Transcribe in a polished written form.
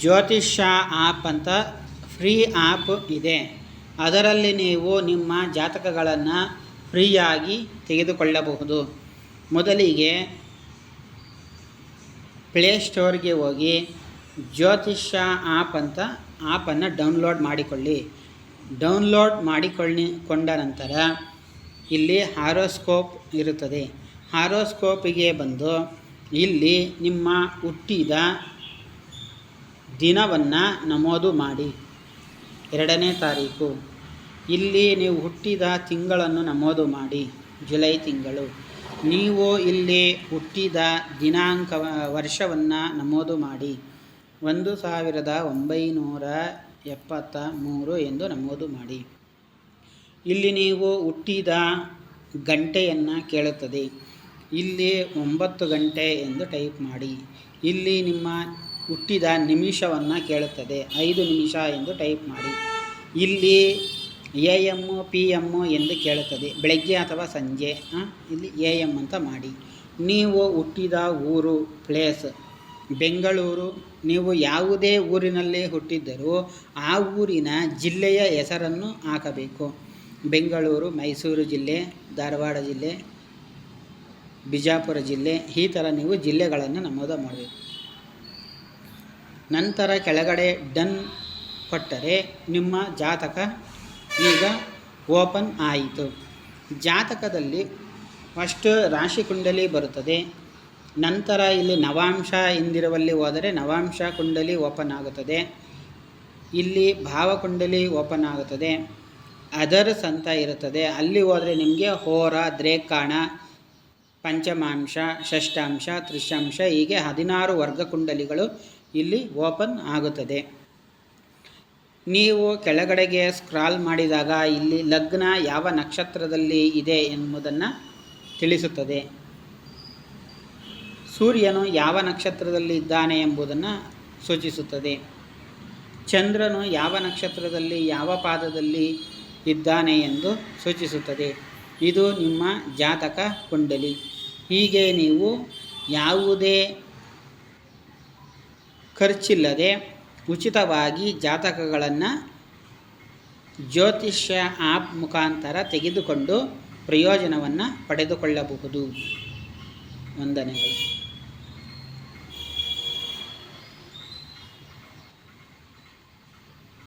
ಜ್ಯೋತಿಷ್ಯ ಆ್ಯಪ್ ಅಂತ free app ಇದೆ. ಅದರಲ್ಲಿ ನೀವು ನಿಮ್ಮ ಜಾತಕಗಳನ್ನು ಫ್ರೀಯಾಗಿ ತೆಗೆದುಕೊಳ್ಳಬಹುದು. ಮೊದಲಿಗೆ ಪ್ಲೇಸ್ಟೋರ್ಗೆ ಹೋಗಿ ಜ್ಯೋತಿಷ್ಯ ಆ್ಯಪ್ ಅಂತ ಆ್ಯಪನ್ನು ಡೌನ್ಲೋಡ್ ಮಾಡಿಕೊಳ್ಳಿ. ಡೌನ್ಲೋಡ್ ಮಾಡಿಕೊಂಡ ನಂತರ ಇಲ್ಲಿ ಹಾರೋಸ್ಕೋಪ್ ಇರುತ್ತದೆ. ಹಾರೋಸ್ಕೋಪಿಗೆ ಬಂದು ಇಲ್ಲಿ ನಿಮ್ಮ ಹುಟ್ಟಿದ ದಿನವನ್ನು ನಮೂದು ಮಾಡಿ. 2ನೇ ತಾರೀಕು. ಇಲ್ಲಿ ನೀವು ಹುಟ್ಟಿದ ತಿಂಗಳನ್ನು ನಮೂದು ಮಾಡಿ. ಜುಲೈ ತಿಂಗಳು. ನೀವು ಇಲ್ಲಿ ಹುಟ್ಟಿದ ದಿನಾಂಕ ವರ್ಷವನ್ನು ನಮೂದು ಮಾಡಿ. 1973 ಎಂದು ನಮೂದು ಮಾಡಿ. ಇಲ್ಲಿ ನೀವು ಹುಟ್ಟಿದ ಗಂಟೆಯನ್ನು ಕೇಳುತ್ತದೆ. ಇಲ್ಲಿ 9 ಗಂಟೆ ಎಂದು ಟೈಪ್ ಮಾಡಿ. ಇಲ್ಲಿ ನಿಮ್ಮ ಹುಟ್ಟಿದ ನಿಮಿಷವನ್ನು ಕೇಳುತ್ತದೆ. 5 ನಿಮಿಷ ಎಂದು ಟೈಪ್ ಮಾಡಿ. ಇಲ್ಲಿ AM PM ಎಂದು ಕೇಳುತ್ತದೆ. ಬೆಳಗ್ಗೆ ಅಥವಾ ಸಂಜೆ. ಇಲ್ಲಿ AM ಅಂತ ಮಾಡಿ. ನೀವು ಹುಟ್ಟಿದ ಊರು ಪ್ಲೇಸ್ ಬೆಂಗಳೂರು. ನೀವು ಯಾವುದೇ ಊರಿನಲ್ಲಿ ಹುಟ್ಟಿದ್ದರೂ ಆ ಊರಿನ ಜಿಲ್ಲೆಯ ಹೆಸರನ್ನು ಹಾಕಬೇಕು. ಬೆಂಗಳೂರು, ಮೈಸೂರು ಜಿಲ್ಲೆ, ಧಾರವಾಡ ಜಿಲ್ಲೆ, ಬಿಜಾಪುರ ಜಿಲ್ಲೆ, ಈ ಥರ ನೀವು ಜಿಲ್ಲೆಗಳನ್ನು ನಮೂದು ಮಾಡಬೇಕು. ನಂತರ ಕೆಳಗಡೆ ಡನ್ ಕೊಟ್ಟರೆ ನಿಮ್ಮ ಜಾತಕ ಈಗ ಓಪನ್ ಆಯಿತು. ಜಾತಕದಲ್ಲಿ ಫಸ್ಟ್ ರಾಶಿ ಕುಂಡಲಿ ಬರುತ್ತದೆ. ನಂತರ ಇಲ್ಲಿ ನವಾಂಶ ಎಂದಿರುವಲ್ಲಿ ಹೋದರೆ ನವಾಂಶ ಕುಂಡಲಿ ಓಪನ್ ಆಗುತ್ತದೆ. ಇಲ್ಲಿ ಭಾವಕುಂಡಲಿ ಓಪನ್ ಆಗುತ್ತದೆ. ಅದರ್ಸ್ ಅಂತ ಇರುತ್ತದೆ. ಅಲ್ಲಿ ಹೋದರೆ ನಿಮಗೆ ಹೋರ, ದ್ರೇಕಾಣ, ಪಂಚಮಾಂಶ, ಷಷ್ಠಾಂಶ, ತ್ರಿಶಾಂಶ ಹೀಗೆ 16 ವರ್ಗ ಕುಂಡಲಿಗಳು ಇಲ್ಲಿ ಓಪನ್ ಆಗುತ್ತದೆ. ನೀವು ಕೆಳಗಡೆಗೆ ಸ್ಕ್ರಾಲ್ ಮಾಡಿದಾಗ ಇಲ್ಲಿ ಲಗ್ನ ಯಾವ ನಕ್ಷತ್ರದಲ್ಲಿ ಇದೆ ಎಂಬುದನ್ನು ತಿಳಿಸುತ್ತದೆ. ಸೂರ್ಯನು ಯಾವ ನಕ್ಷತ್ರದಲ್ಲಿ ಇದ್ದಾನೆ ಎಂಬುದನ್ನು ಸೂಚಿಸುತ್ತದೆ. ಚಂದ್ರನು ಯಾವ ನಕ್ಷತ್ರದಲ್ಲಿ ಯಾವ ಪಾದದಲ್ಲಿ ಇದ್ದಾನೆ ಎಂದು ಸೂಚಿಸುತ್ತದೆ. ಇದು ನಿಮ್ಮ ಜಾತಕ ಕುಂಡಲಿ. ಹೀಗೆ ನೀವು ಯಾವುದೇ ಖರ್ಚಿಲ್ಲದೆ ಉಚಿತವಾಗಿ ಜಾತಕಗಳನ್ನು ಜ್ಯೋತಿಷ್ಯ ಆ್ಯಪ್ ಮುಖಾಂತರ ತೆಗೆದುಕೊಂಡು ಪ್ರಯೋಜನವನ್ನು ಪಡೆದುಕೊಳ್ಳಬಹುದು. ವಂದನೆಗಳು.